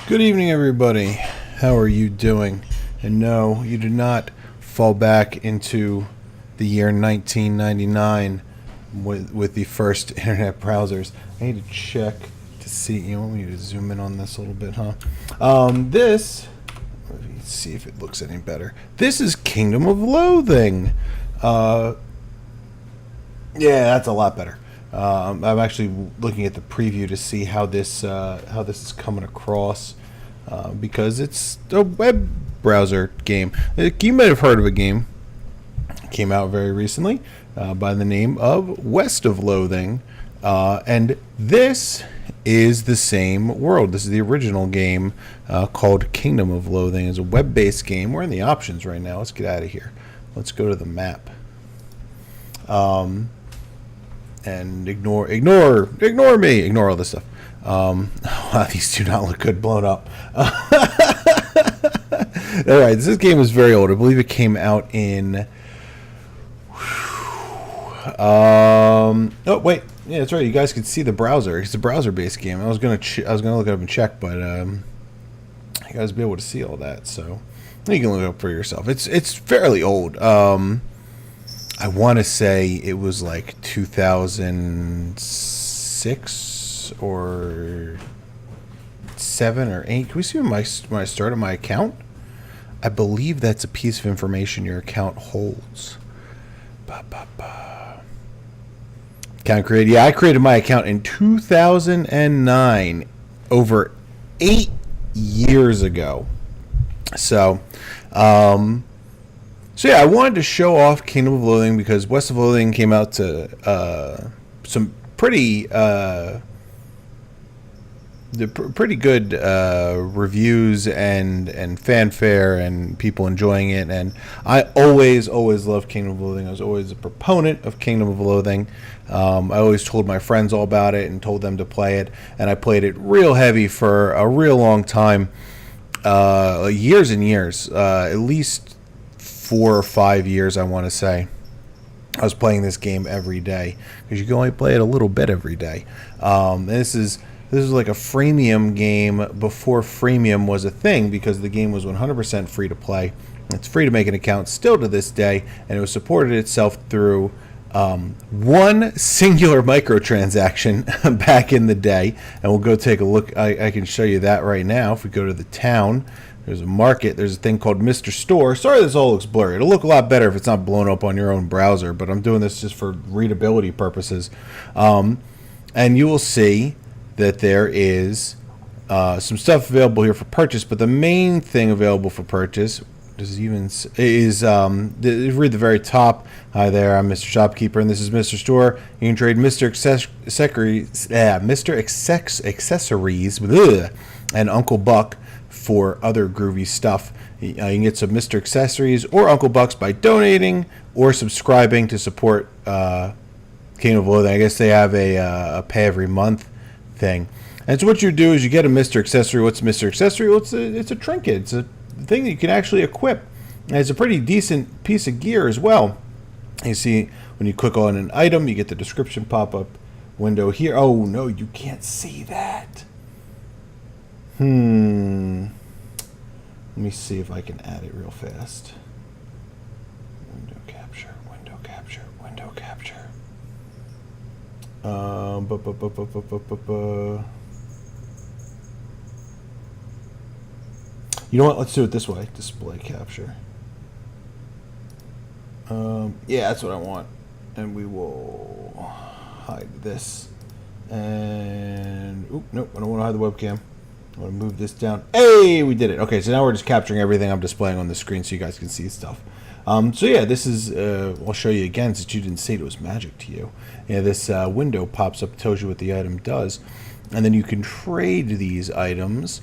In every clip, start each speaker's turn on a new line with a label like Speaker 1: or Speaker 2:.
Speaker 1: Good evening, everybody. How are you doing? And no, you did not fall back into the year 1999 with the first internet browsers. I need to check to see. You want me to zoom in on this a little bit, huh? Let me see if it looks any better. This is Kingdom of Loathing. Yeah, that's a lot better. I'm actually looking at the preview to see how this is coming across, because it's a web browser game. You might have heard of a game. It came out very recently by the name of West of Loathing, and this is the same world. This is the original game called Kingdom of Loathing. It's a web-based game. We're in the options right now. Let's get out of here. Let's go to the map. And ignore me. Ignore all this stuff. Wow, these do not look good blown up. All right, this game is very old. I believe it came out in. Oh wait, yeah, that's right. You guys can see the browser. It's a browser-based game. I was gonna look it up and check, but you guys be able to see all that. So you can look it up for yourself. It's fairly old. I want to say it was like 2006 or 7 or 8. Can we see when I started my account? I believe that's a piece of information your account holds. Account created. Yeah, I created my account in 2009, over 8 years ago. So yeah, I wanted to show off Kingdom of Loathing because West of Loathing came out to some pretty good reviews and fanfare and people enjoying it. And I always loved Kingdom of Loathing. I was always a proponent of Kingdom of Loathing. I always told my friends all about it and told them to play it. And I played it real heavy for a real long time, years and years, at least 4 or 5 years, I want to say. I was playing this game every day because you can only play it a little bit every day. This is like a freemium game before freemium was a thing, because the game was 100% free to play. It's free to make an account still to this day, and it was supported itself through one singular microtransaction back in the day. And we'll go take a look. I can show you that right now. If we go to the town, there's a market. There's a thing called Mr. Store. Sorry this all looks blurry. It'll look a lot better if it's not blown up on your own browser, but I'm doing this just for readability purposes. And you will see that there is some stuff available here for purchase, but the main thing available for purchase is read the very top. Hi there, I'm Mr. Shopkeeper, and this is Mr. Store. You can trade Mr. Accessories and Uncle Buck for other groovy stuff. You can get some Mr. Accessories or Uncle Bucks by donating or subscribing to support Kingdom of Loathing. I guess they have a pay every month thing. And so what you do is you get a Mr. Accessory. What's Mr. Accessory? Well, it's a trinket. It's a thing that you can actually equip. And it's a pretty decent piece of gear as well. You see, when you click on an item, you get the description pop-up window here. Oh, no, you can't see that. Let me see if I can add it real fast. Window capture. You know what? Let's do it this way. Display capture. Yeah, that's what I want. And we will hide this. And nope, I don't want to hide the webcam. I'm going to move this down. Hey, we did it. Okay, so now we're just capturing everything I'm displaying on the screen so you guys can see stuff. So yeah, this is, I'll show you again since you didn't say it was magic to you. Yeah, this window pops up, tells you what the item does. And then you can trade these items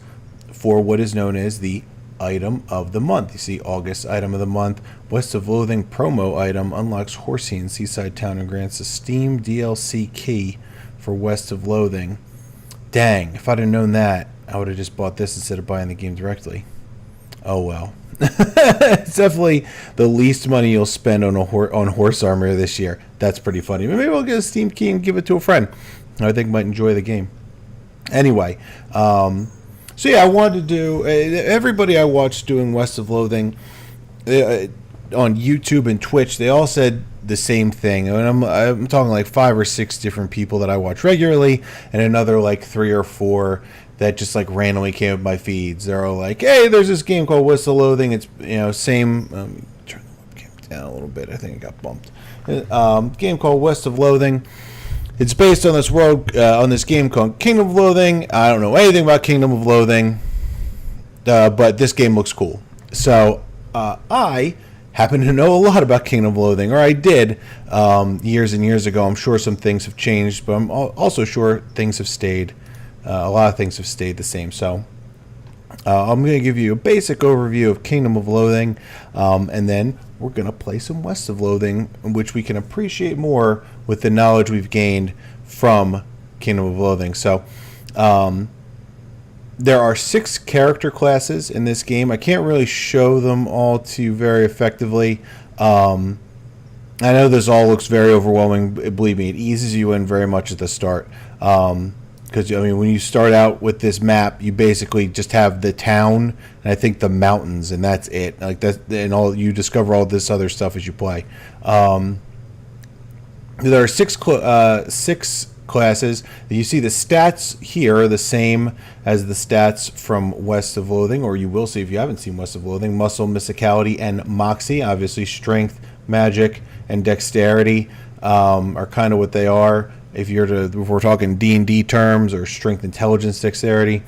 Speaker 1: for what is known as the item of the month. You see August item of the month, West of Loathing promo item, unlocks Horsey in Seaside Town and grants a Steam DLC key for West of Loathing. Dang, if I'd have known that, I would have just bought this instead of buying the game directly. Oh well. It's definitely the least money you'll spend on on horse armor this year. That's pretty funny. Maybe we'll get a Steam key and give it to a friend I think might enjoy the game. Anyway, So yeah, I wanted to do. Everybody I watched doing West of Loathing on YouTube and Twitch, they all said the same thing. And I'm talking like 5 or 6 different people that I watch regularly, and another like 3 or 4 that just like randomly came up my feeds. They're all like, "Hey, there's this game called West of Loathing. It's same." Turn the webcam down a little bit. I think it got bumped. Game called West of Loathing. It's based on this world, on this game called Kingdom of Loathing. I don't know anything about Kingdom of Loathing, but this game looks cool. So I happen to know a lot about Kingdom of Loathing, or I did years and years ago. I'm sure some things have changed, but I'm also sure things have stayed. A lot of things have stayed the same. So I'm going to give you a basic overview of Kingdom of Loathing, and then we're going to play some West of Loathing, which we can appreciate more with the knowledge we've gained from Kingdom of Loathing. So there are 6 character classes in this game. I can't really show them all to you very effectively. I know this all looks very overwhelming. Believe me, it eases you in very much at the start. Because when you start out with this map, you basically just have the town and I think the mountains, and that's it. Like that, and all you discover all this other stuff as you play. There are 6 classes. You see the stats here are the same as the stats from West of Loathing, or you will see if you haven't seen West of Loathing. Muscle, Mysticality, and Moxie. Obviously, Strength, Magic, and Dexterity are kind of what they are. If we're talking D&D terms, or Strength, Intelligence, Dexterity.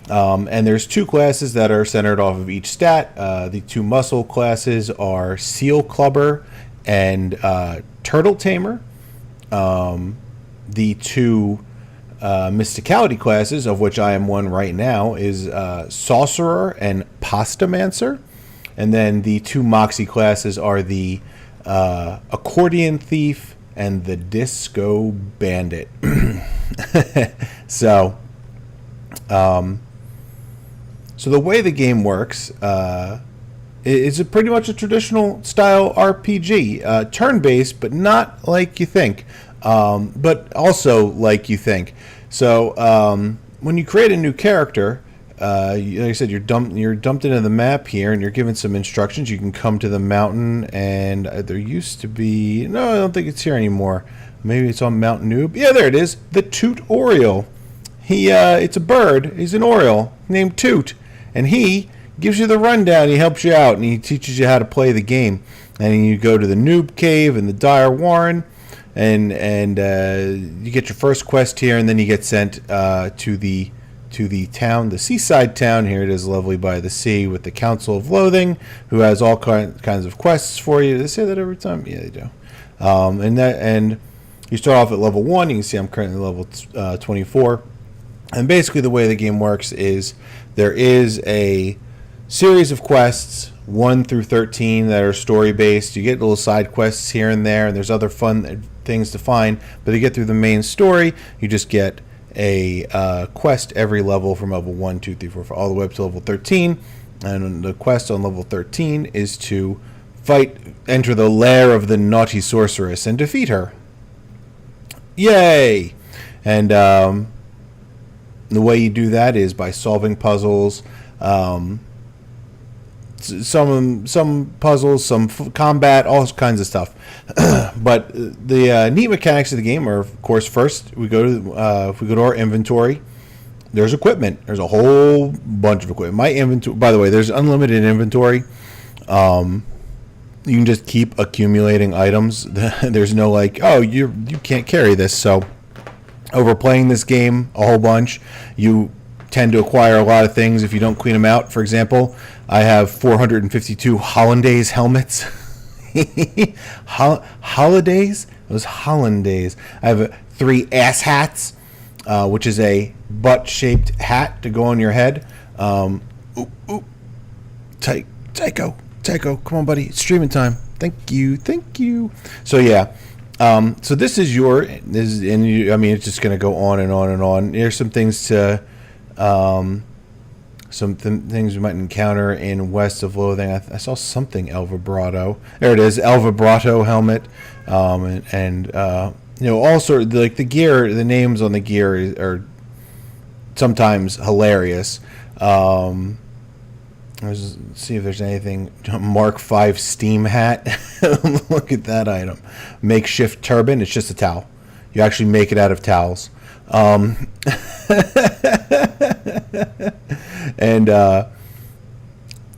Speaker 1: And there's 2 classes that are centered off of each stat. The 2 muscle classes are Seal Clubber and Turtle Tamer. The 2 Mysticality classes, of which I am one right now, is Sorcerer and Pastamancer. And then the 2 Moxie classes are the Accordion Thief and the Disco Bandit. So the way the game works, it's pretty much a traditional style RPG, turn-based, but not like you think, but also like you think. So when you create a new character, like I said, you're dumped into the map here, and you're given some instructions. You can come to the mountain, and there used to be... No, I don't think it's here anymore. Maybe it's on Mount Noob. Yeah, there it is. The Toot Oriole. It's a bird. He's an Oriole named Toot, and he gives you the rundown. He helps you out, and he teaches you how to play the game. And you go to the Noob Cave and the Dire Warren, and you get your first quest here, and then you get sent to the town, the seaside town. Here it is, lovely by the sea, with the Council of Loathing, who has all kinds of quests for you. Do they say that every time? Yeah, they do. And you start off at level 1. You can see I'm currently level 24. And basically the way the game works is there is a series of quests, 1 through 13, that are story-based. You get little side quests here and there, and there's other fun things to find. But to get through the main story, you just get a quest every level from level 1, 2, 3, 4, 5, all the way up to level 13. And the quest on level 13 is to enter the lair of the naughty sorceress and defeat her. Yay! And the way you do that is by solving puzzles. Some puzzles, some combat, all kinds of stuff. But the neat mechanics of the game are, of course, first we go to our inventory. There's equipment. There's a whole bunch of equipment. My inventory, by the way, there's unlimited inventory. You can just keep accumulating items. There's no like, oh, you can't carry this. So over playing this game a whole bunch, you tend to acquire a lot of things if you don't clean them out. For example, I have 452 hollandaise helmets. Holidays? It was hollandaise. I have 3 ass hats, which is a butt-shaped hat to go on your head. Tycho, come on, buddy. It's streaming time. Thank you. So yeah. So this is it's just going to go on and on and on. Here's some things to... things we might encounter in West of Loathing. I saw something El Vibrato. There it is, El Vibrato helmet, and all sorts like the gear. The names on the gear are sometimes hilarious. Let's see if there's anything. Mark V steam hat. Look at that item. Makeshift turban. It's just a towel. You actually make it out of towels. And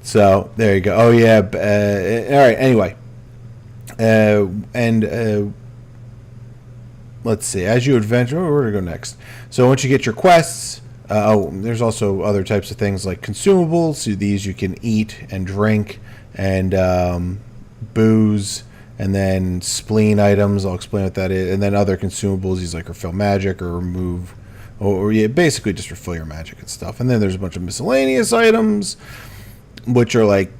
Speaker 1: so there you go. Oh yeah. All right. Anyway, let's see. As you adventure, where to go next? So once you get your quests, there's also other types of things like consumables. So these you can eat and drink, and booze, and then spleen items. I'll explain what that is, and then other consumables. These like refill magic or remove, or yeah, basically just refill your magic and stuff. And then there's a bunch of miscellaneous items, which are like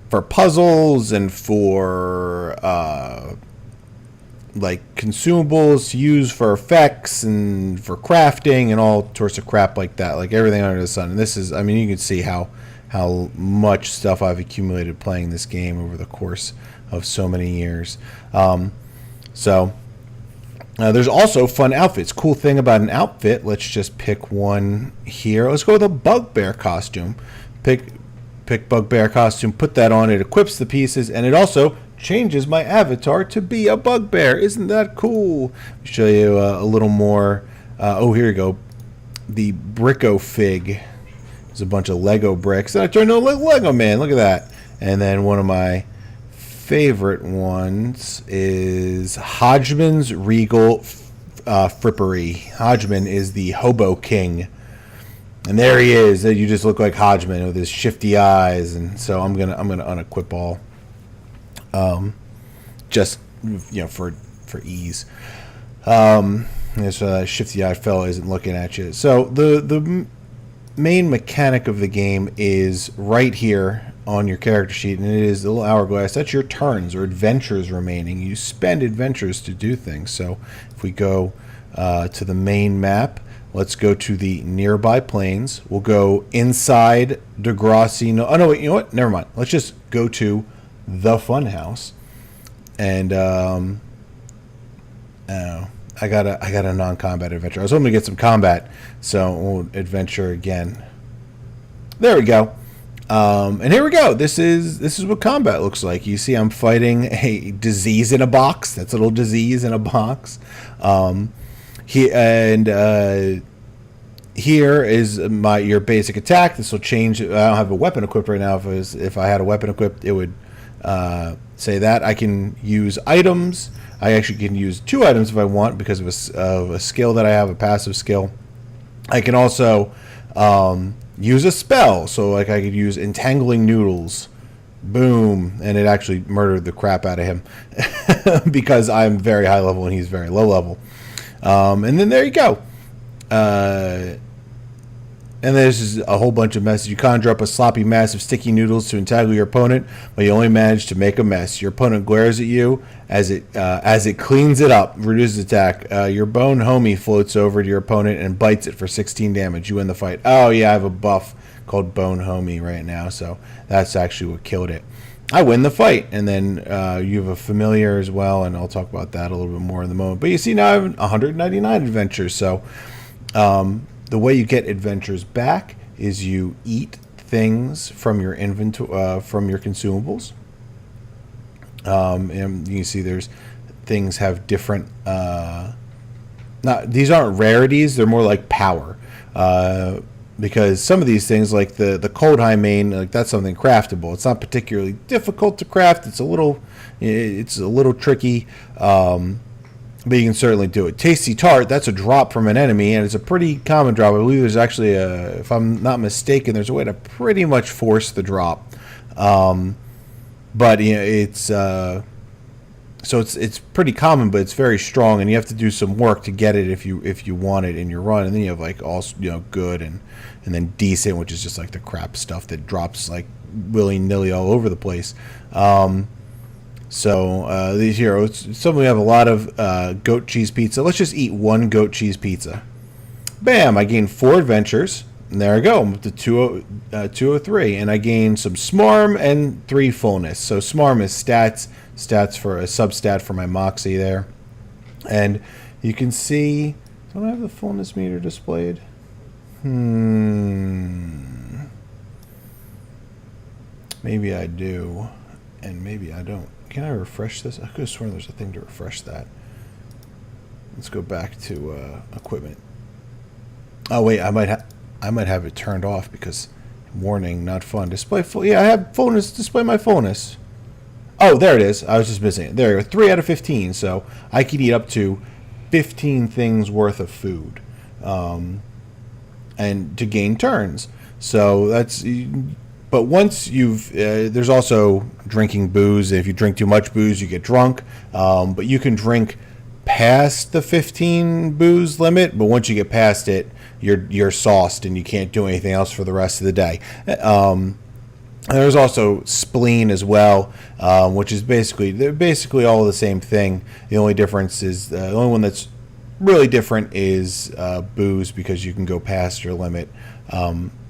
Speaker 1: for puzzles and for like consumables to use for effects and for crafting and all sorts of crap like that, like everything under the sun. And this is, I mean, you can see how much stuff I've accumulated playing this game over the course of so many years. There's also fun outfits. Cool thing about an outfit, let's just pick one here. Let's go with a bugbear costume. Pick bugbear costume, put that on. It equips the pieces, and it also changes my avatar to be a bugbear. Isn't that cool? I'll show you a little more. Here you go. The Bricko Fig. There's a bunch of Lego bricks. And I turned into a Lego man. Look at that. And then one of my favorite ones is Hodgman's Regal Frippery. Hodgman is the Hobo King. And there he is. You just look like Hodgman with his shifty eyes. And so I'm gonna unequip all. Just for ease. So shifty eyed fellow isn't looking at you. So the main mechanic of the game is right here on your character sheet, and it is the little hourglass. That's your turns or adventures remaining. You spend adventures to do things. So if we go to the main map, let's go to the nearby plains. We'll go inside Degrassi. No, wait, you know what? Never mind. Let's just go to the Funhouse, and I got a non-combat adventure. I was hoping to get some combat, so we'll adventure again. There we go. And here we go. This is what combat looks like. You see, I'm fighting a disease in a box. That's a little disease in a box. Here is your basic attack. This will change. I don't have a weapon equipped right now. If I had a weapon equipped, it would say that. I can use items. I actually can use 2 items if I want because of a skill that I have, a passive skill. I can also use a spell. So like I could use Entangling Noodles. Boom. And it actually murdered the crap out of him because I'm very high level and he's very low level. And then there you go. And there's a whole bunch of messes. You conjure up a sloppy mass of sticky noodles to entangle your opponent, but you only manage to make a mess. Your opponent glares at you as it cleans it up, reduces attack. Your bone homie floats over to your opponent and bites it for 16 damage. You win the fight. Oh yeah, I have a buff called Bone Homie right now, so that's actually what killed it. I win the fight, and then you have a familiar as well, and I'll talk about that a little bit more in the moment. But you see, now I have 199 adventures, so the way you get adventures back is you eat things from your inventory, from your consumables. And you can see there's things have different. These aren't rarities; they're more like power. Because some of these things, like the Coldheim Mane, like that's something craftable. It's not particularly difficult to craft. It's a little tricky. But you can certainly do it. Tasty Tart, that's a drop from an enemy, and it's a pretty common drop. I believe there's actually if I'm not mistaken, there's a way to pretty much force the drop. But it's so it's pretty common, but it's very strong, and you have to do some work to get it if you want it in your run. And then you have like also good and then decent, which is just like the crap stuff that drops like willy-nilly all over the place. So these here, some we have a lot of goat cheese pizza. Let's just eat 1 goat cheese pizza. Bam! I gained 4 adventures. And there I go. I'm up to 203, and I gained some smarm and 3 fullness. So smarm is stats for a substat for my moxie there, and you can see. Don't I have the fullness meter displayed? Maybe I do, and maybe I don't. Can I refresh this? I could have sworn there's a thing to refresh that. Let's go back to equipment. Oh wait, I might have it turned off because warning, not fun. Display full. Yeah, I have fullness. Display my fullness. Oh, there it is. I was just missing it. There you go. 3 out of 15. So I could eat up to 15 things worth of food, and to gain turns. So that's. But once you've, there's also drinking booze. If you drink too much booze, you get drunk. But you can drink past the 15 booze limit. But once you get past it, you're sauced and you can't do anything else for the rest of the day. There's also spleen as well, which is they're basically all the same thing. The only difference is the only one that's really different is booze, because you can go past your limit.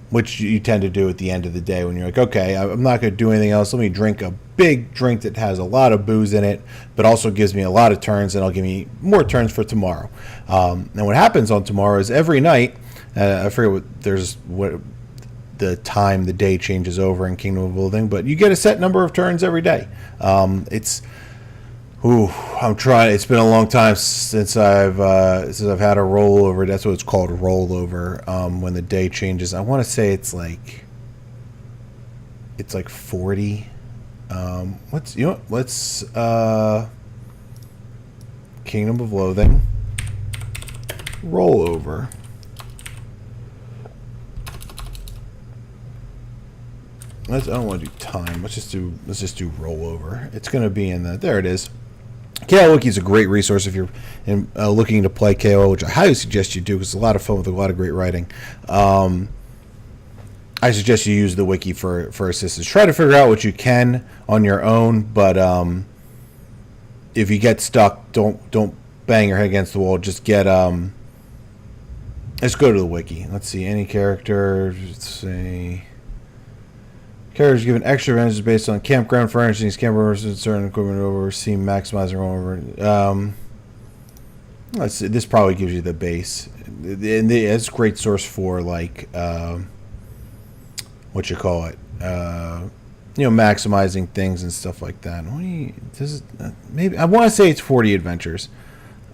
Speaker 1: Which you tend to do at the end of the day when you're like, okay, I'm not going to do anything else. Let me drink a big drink that has a lot of booze in it, but also gives me a lot of turns, and it'll give me more turns for tomorrow. And what happens on tomorrow is every night, I forget what the time the day changes over in Kingdom of Loathing, but you get a set number of turns every day. I'm trying. It's been a long time since I've had a rollover. That's what it's called, a rollover. When the day changes, I want to say it's like 40. Let's Kingdom of Loathing rollover. I don't want to do time. Let's just do rollover. It's going to be in the. There it is. KO Wiki is a great resource if you're looking to play KO, which I highly suggest you do because it's a lot of fun with a lot of great writing. I suggest you use the wiki for assistance. Try to figure out what you can on your own, but if you get stuck, don't bang your head against the wall. Just get let's go to the wiki. Let's see, any character. Let's see. Characters given extra advantages based on campground furnishings, campground certain equipment oversee maximizing over. Let's see. This probably gives you the base. It's a great source for like what you call it, maximizing things and stuff like that. Maybe I want to say it's 40 adventures.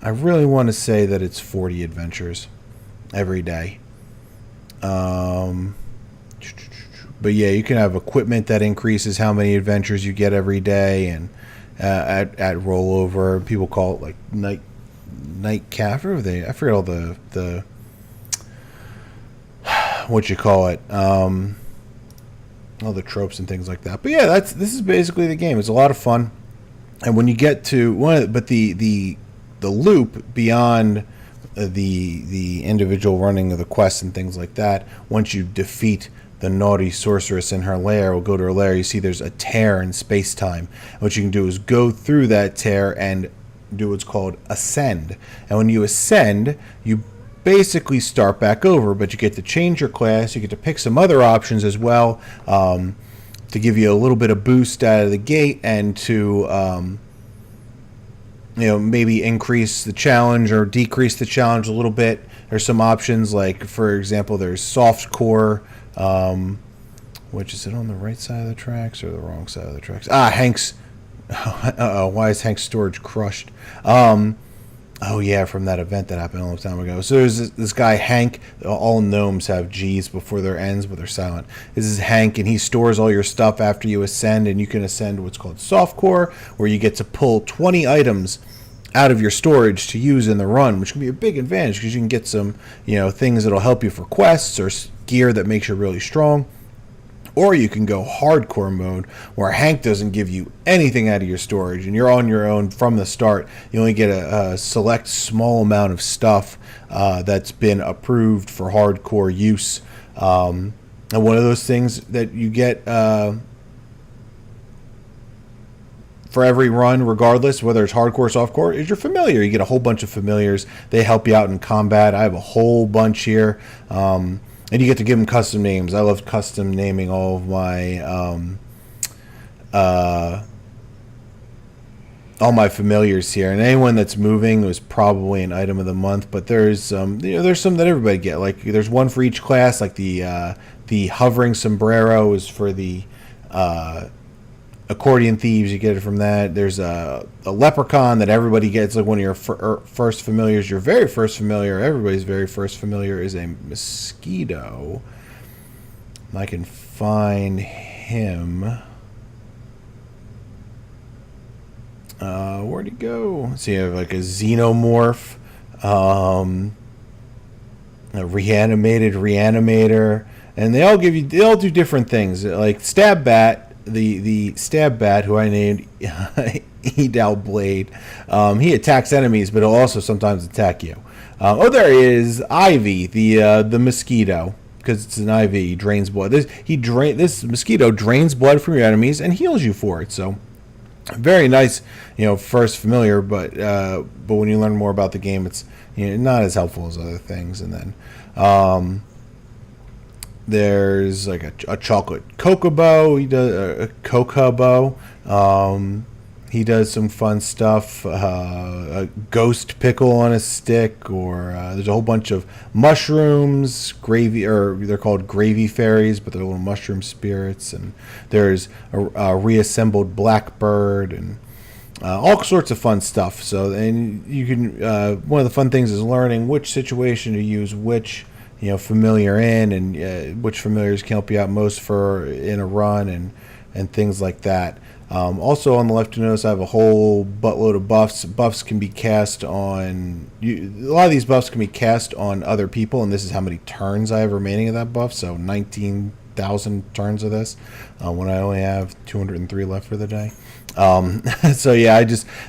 Speaker 1: I really want to say that it's 40 adventures every day. But yeah, you can have equipment that increases how many adventures you get every day, and at rollover, people call it like night cap. I forget all the what you call it, all the tropes and things like that. But yeah, this is basically the game. It's a lot of fun, and when you get to the loop beyond the individual running of the quests and things like that, once you defeat the naughty sorceress in her lair, will go to her lair. You see there's a tear in space-time. What you can do is go through that tear and do what's called ascend. And when you ascend, you basically start back over, but you get to change your class. You get to pick some other options as well, to give you a little bit of boost out of the gate, and to maybe increase the challenge or decrease the challenge a little bit. There's some options, like for example, there's soft core. Which is it, on the right side of the tracks or the wrong side of the tracks? Hank's. Why is Hank's storage crushed? Oh yeah, from that event that happened a long time ago. So there's this guy Hank. All gnomes have G's before their N's, but they're silent. This is Hank, and he stores all your stuff after you ascend, and you can ascend what's called softcore, where you get to pull 20 items out of your storage to use in the run, which can be a big advantage because you can get some things that'll help you for quests or gear that makes you really strong. Or you can go hardcore mode, where Hank doesn't give you anything out of your storage, and you're on your own from the start. You only get a select small amount of stuff that's been approved for hardcore use. And one of those things that you get for every run, regardless whether it's hardcore or softcore, is your familiar. You get a whole bunch of familiars. They help you out in combat. I have a whole bunch here. And you get to give them custom names. I love custom naming all of my all my familiars here. And anyone that's moving was probably an item of the month. But there's there's some that everybody get. Like there's one for each class. Like the hovering sombrero is for the accordion thieves, you get it from that. There's a leprechaun that everybody gets, like one of your first familiars. Your very first familiar, everybody's very first familiar, is a mosquito. I can find him. Where'd he go? So you have like a xenomorph, a reanimated reanimator, and they all do different things. Like Stab Bat, the Stab Bat, who I named Edal Blade, he attacks enemies, but he'll also sometimes attack you. There is Ivy, the mosquito, because it's an IV. He drains blood. This mosquito drains blood from your enemies and heals you for it. So very nice, first familiar. But when you learn more about the game, it's not as helpful as other things. And then there's like a chocolate chocobo. He does a cocobo. He does some fun stuff. A ghost pickle on a stick, or there's a whole bunch of mushrooms, gravy, or they're called gravy fairies, but they're little mushroom spirits. And there's a reassembled blackbird, and all sorts of fun stuff. So, and you can one of the fun things is learning which situation to use which familiar in, and which familiars can help you out most for in a run, and things like that. Also on the left, you notice I have a whole buttload of buffs. Buffs can be cast on a lot of these buffs can be cast on other people, and this is how many turns I have remaining of that buff. So 19,000 turns of this, when I only have 203 left for the day. So yeah,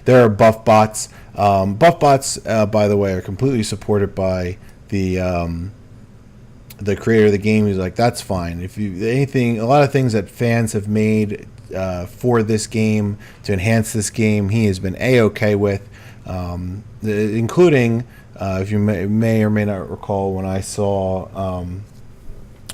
Speaker 1: there are buff bots. Buff bots, by the way, are completely supported by the creator of the game. He's like, that's fine. A lot of things that fans have made for this game to enhance this game, he has been a-okay with, including if you may or may not recall, when I saw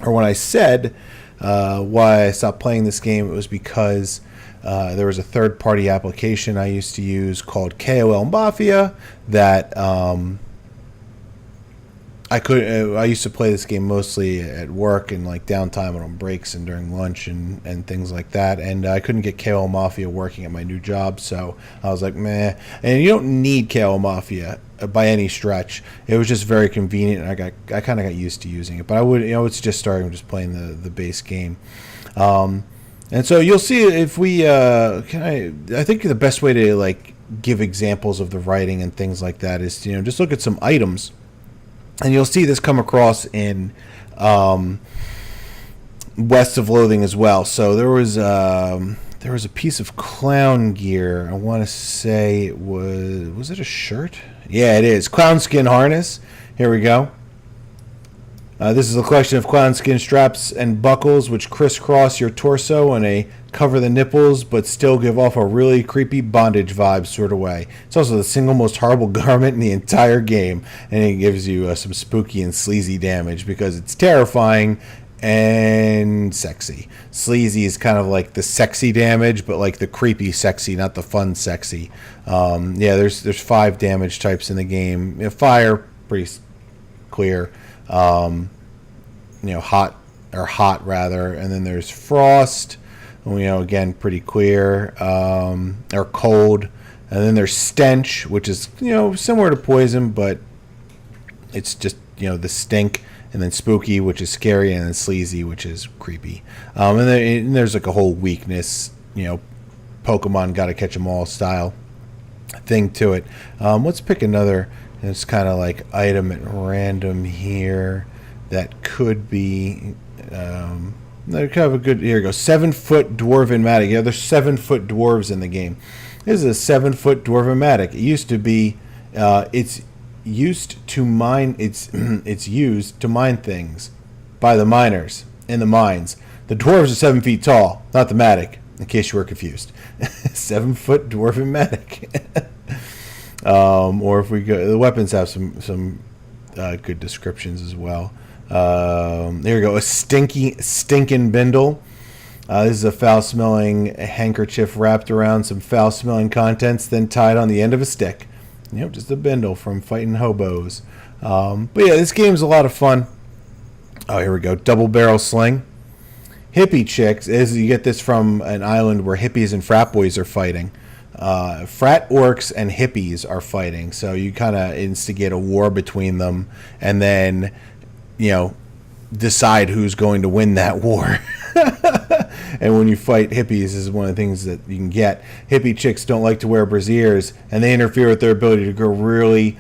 Speaker 1: or when I said why I stopped playing this game, it was because there was a third-party application I used to use called KOL Mafia that I used to play this game mostly at work and like downtime and on breaks and during lunch and things like that. And I couldn't get KO Mafia working at my new job, so I was like, meh. And you don't need KO Mafia by any stretch. It was just very convenient, and I kind of got used to using it. But I would, it's just starting just playing the base game. And so you'll see if we I think the best way to like give examples of the writing and things like that is to, just look at some items. And you'll see this come across in West of Loathing as well. So there was a piece of clown gear. I want to say it was it a shirt? Yeah, it is. Clown skin harness. Here we go. This is a collection of clown skin straps and buckles which crisscross your torso and cover the nipples but still give off a really creepy bondage vibe sort of way. It's also the single most horrible garment in the entire game, and it gives you some spooky and sleazy damage because it's terrifying and sexy. Sleazy is kind of like the sexy damage, but like the creepy sexy, not the fun sexy. There's 5 damage types in the game. Fire, pretty clear. Hot rather, and then there's frost, again pretty clear, or cold, and then there's stench, which is similar to poison, but it's just the stink, and then spooky, which is scary, and then sleazy, which is creepy, and there's like a whole weakness, Pokemon gotta catch 'em all style thing to it. Let's pick another. It's kind of like item at random here that could be kind of a good. Here we go. 7-foot dwarven mattock. Yeah, there's 7-foot dwarves in the game. This is a 7-foot dwarven mattock. It used to be. It's used to mine. It's used to mine things by the miners in the mines. The dwarves are 7 feet tall, not the mattock. In case you were confused, 7-foot dwarven mattock. Or if we go, the weapons have some good descriptions as well. There we go. A stinking bindle. This is a foul-smelling handkerchief wrapped around some foul-smelling contents, then tied on the end of a stick. Just a bindle from fighting hobos. But yeah, this game's a lot of fun. Oh, here we go. Double barrel sling. hippie chicks is you get this from an island where hippies and frat boys are fighting. Frat orcs and hippies are fighting, so you kind of instigate a war between them, and then decide who's going to win that war. And when you fight hippies, this is one of the things that you can get. Hippie chicks don't like to wear brassieres, and they interfere with their ability to grow really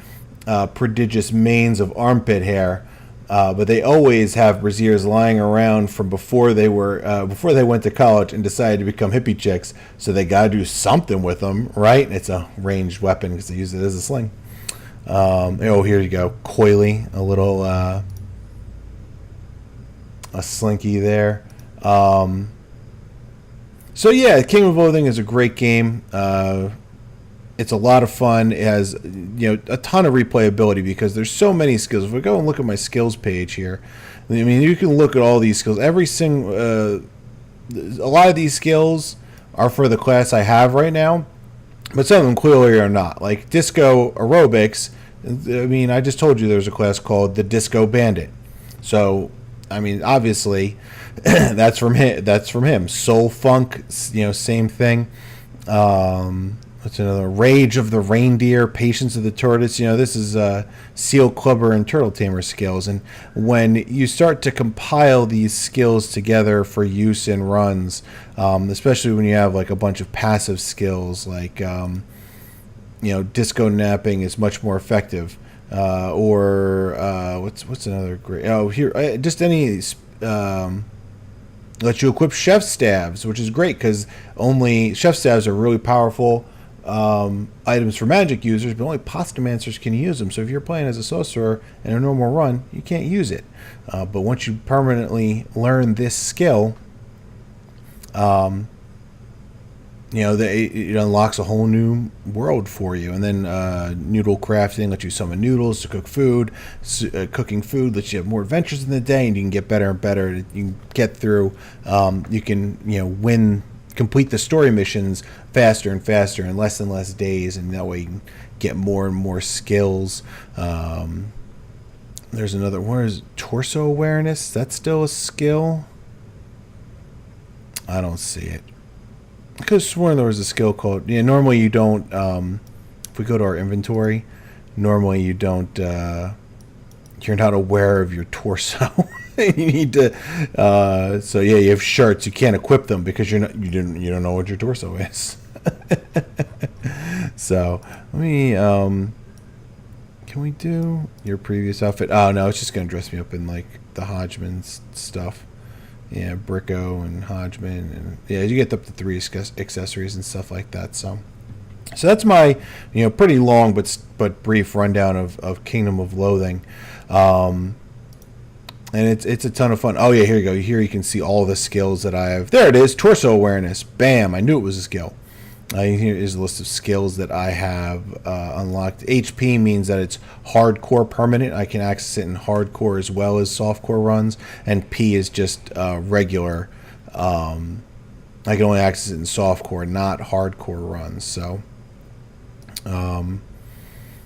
Speaker 1: prodigious manes of armpit hair. But they always have brassieres lying around from before they went to college and decided to become hippie chicks. So they got to do something with them, right? It's a ranged weapon because they use it as a sling. Here you go, coily, a little a slinky there. So yeah, Kingdom of Loathing is a great game. It's a lot of fun. It has a ton of replayability because there's so many skills. If we go and look at my skills page here, I mean, you can look at all these skills. A lot of these skills are for the class I have right now, but some of them clearly are not. Like disco aerobics. I mean, I just told you there's a class called the Disco Bandit. So, I mean, obviously, that's from him. Soul Funk, same thing. What's another? Rage of the Reindeer, Patience of the Tortoise. This is Seal Clubber and Turtle Tamer skills. And when you start to compile these skills together for use in runs, especially when you have like a bunch of passive skills, like disco napping is much more effective. What's another great? Oh, here, just any. Let you equip chef staves, which is great because only chef staves are really powerful items for magic users, but only postamancers can use them. So if you're playing as a sorcerer in a normal run, you can't use it. But once you permanently learn this skill, it unlocks a whole new world for you. And then noodle crafting lets you summon noodles to cook food. Cooking food lets you have more adventures in the day, and you can get better and better. You can get through. You can complete the story missions faster and faster in less and less days, and that way you can get more and more skills. There's another one. Is torso awareness? That's still a skill? I don't see it. I could have sworn there was a skill called... normally you don't... if we go to our inventory, normally you don't... you're not aware of your torso. You need to... so yeah, you have shirts. You can't equip them because you don't know what your torso is. So, let me... can we do your previous outfit? Oh, no, it's just going to dress me up in, like, the Hodgman's stuff. Yeah, Bricko and Hodgman, and you get up to 3 accessories and stuff like that. So that's my pretty long but brief rundown of Kingdom of Loathing, and it's a ton of fun. Oh yeah, here you go. Here you can see all the skills that I have. There it is, torso awareness. Bam! I knew it was a skill. Here is a list of skills that I have unlocked. HP means that it's hardcore permanent. I can access it in hardcore as well as softcore runs. And P is just regular. I can only access it in softcore, not hardcore runs. So, and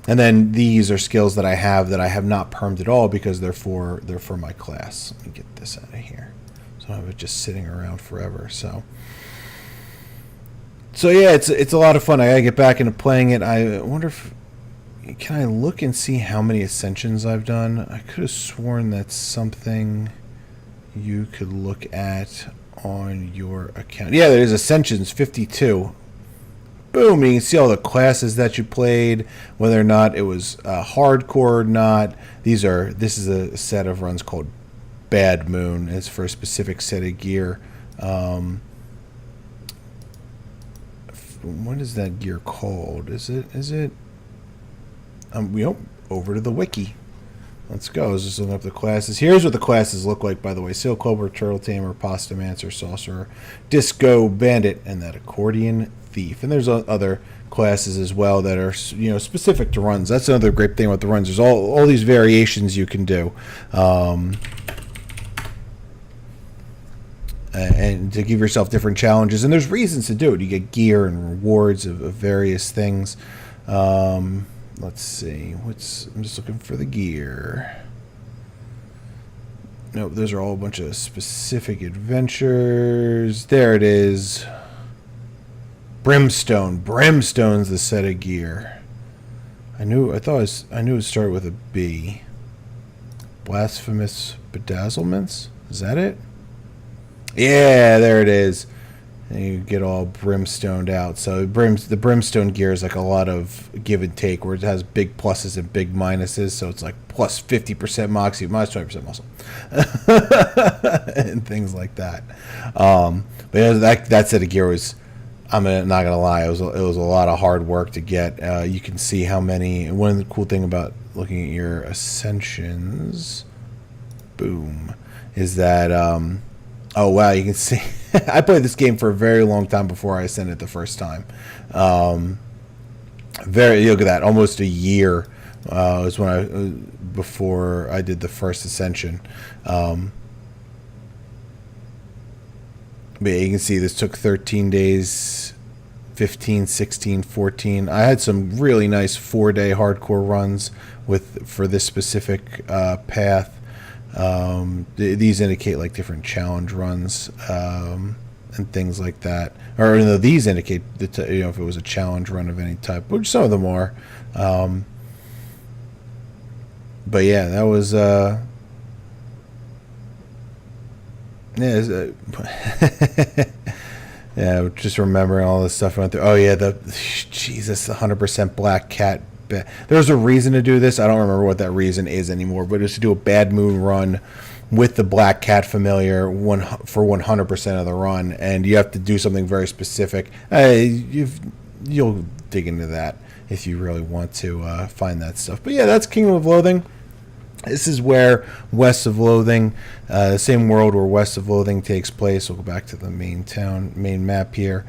Speaker 1: then these are skills that I have not permed at all because they're for my class. Let me get this out of here. So I have it just sitting around forever. So yeah, it's a lot of fun. I gotta get back into playing it. I wonder if can I look and see how many ascensions I've done. I could have sworn that's something you could look at on your account. Yeah, there's ascensions 52. Boom! You can see all the classes that you played, whether or not it was hardcore or not. This is a set of runs called Bad Moon. It's for a specific set of gear. What is that gear called? Is it over to the wiki. Let's go. I was just looking up the classes. Here's what the classes look like, by the way. Seal Clover, Turtle Tamer, Postamancer, Sorcerer, Disco Bandit, and that Accordion Thief. And there's other classes as well that are specific to runs. That's another great thing about the runs. There's all these variations you can do. And to give yourself different challenges, and there's reasons to do it. You get gear and rewards of various things. Let's see. I'm just looking for the gear. Nope, those are all a bunch of specific adventures. There it is. Brimstone. Brimstone's the set of gear. I knew it started with a B. Blasphemous Bedazzlements? Is that it? Yeah, there it is. And you get all brimstoned out. So the brimstone gear is like a lot of give and take, where it has big pluses and big minuses. So it's like plus 50% moxie, minus 20% muscle, and things like that. But that set of gear was, I'm not gonna lie, it was a lot of hard work to get. You can see how many. And one of the cool thing about looking at your ascensions, boom, is that oh wow, you can see. I played this game for a very long time before I ascended the first time. Look at that, almost a year was before I did the first ascension. But you can see this took 13 days, 15, 16, 14. I had some really nice 4-day hardcore runs for this specific path. These indicate like different challenge runs and things like that, or no, these indicate that if it was a challenge run of any type, which some of them are. But yeah, that was yeah, just remembering all this stuff I went through. Oh yeah, the 100% black cat. There's a reason to do this. I don't remember what that reason is anymore, but it's to do a Bad Moon run with the Black Cat familiar for 100% of the run, and you have to do something very specific. You'll dig into that if you really want to find that stuff. But yeah, that's Kingdom of Loathing. This is where West of Loathing, the same world where West of Loathing takes place. We'll go back to the main map here.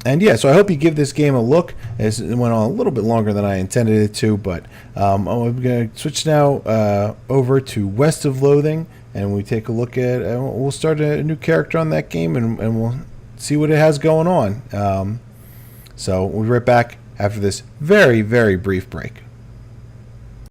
Speaker 1: And yeah, so I hope you give this game a look. It went on a little bit longer than I intended it to, but I'm going to switch now over to West of Loathing, and we take a look at. We'll start a new character on that game, and we'll see what it has going on. So we'll be right back after this very, very brief break.